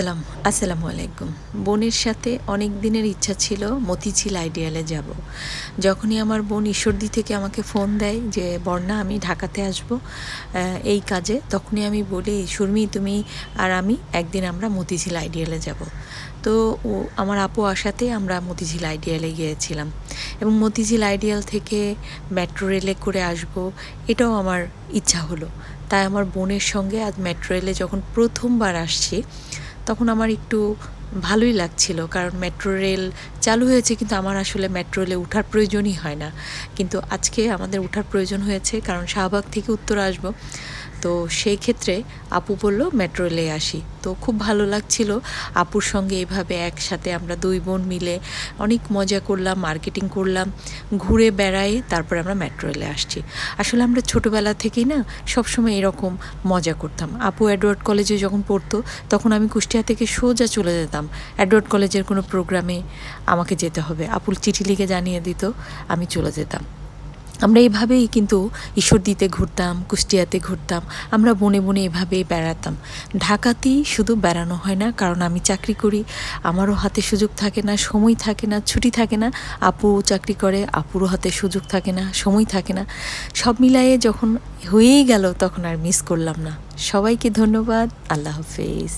আসসালামু আলাইকুম। বোনের সাথে অনেক দিনের ইচ্ছা ছিল মতিঝিল আইডিয়ালে যাব। যখনই আমার বোন ঈশ্বরদী থেকে আমাকে ফোন দেয় যে বর্ণা আমি ঢাকাতে আসব এই কাজে, তখনই আমি বলি সুরমি তুমি আর আমি একদিন আমরা মতিঝিল আইডিয়ালে যাব। তো আমার আপু আসাতে আমরা মতিঝিল আইডিয়ালে গিয়েছিলাম এবং মতিঝিল আইডিয়াল থেকে মেট্রো রেলে করে আসব, এটাও আমার ইচ্ছা হলো। তাই আমার বোনের সঙ্গে আজ মেট্রো রেলে যখন প্রথমবার আসছি তখন আমার একটু ভালোই লাগছিল, কারণ মেট্রো রেল চালু হয়েছে কিন্তু আমার আসলে মেট্রো রেলে ওঠার প্রয়োজনই হয় না। কিন্তু আজকে আমাদের ওঠার প্রয়োজন হয়েছে, কারণ শাহবাগ থেকে উত্তরা আসব। তো সেই ক্ষেত্রে আপু বলল মেট্রো রেলে আসি। তো খুব ভালো লাগছিল আপুর সঙ্গে এভাবে একসাথে আমরা দুই বোন মিলে অনেক মজা করলাম, মার্কেটিং করলাম, ঘুরে বেড়াই, তারপরে আমরা মেট্রো রেলে আসছি। আসলে আমরা ছোটোবেলা থেকেই না সবসময় এরকম মজা করতাম। আপু এডওয়ার্ড কলেজে যখন পড়তো তখন আমি কুষ্টিয়া থেকে সোজা চলে যেতাম এডওয়ার্ড কলেজের কোনো প্রোগ্রামে আমাকে যেতে হবে, আপুর চিঠি লিখে জানিয়ে দিত, আমি চলে যেতাম। আমরা এভাবেই কিন্তু ঈশ্বরদীতে ঘুরতাম, কুষ্টিয়াতে ঘুরতাম, আমরা বনে বনে এভাবেই বেড়াতাম। ঢাকাতেই শুধু বেড়ানো হয় না, কারণ আমি চাকরি করি, আমারও হাতে সুযোগ থাকে না, সময় থাকে না, ছুটি থাকে না। আপু চাকরি করে, আপুরও হাতে সুযোগ থাকে না, সময় থাকে না। সব মিলায়ে যখন হয়েই গেল তখন আর মিস করলাম না। সবাইকে ধন্যবাদ। আল্লাহ হাফেজ।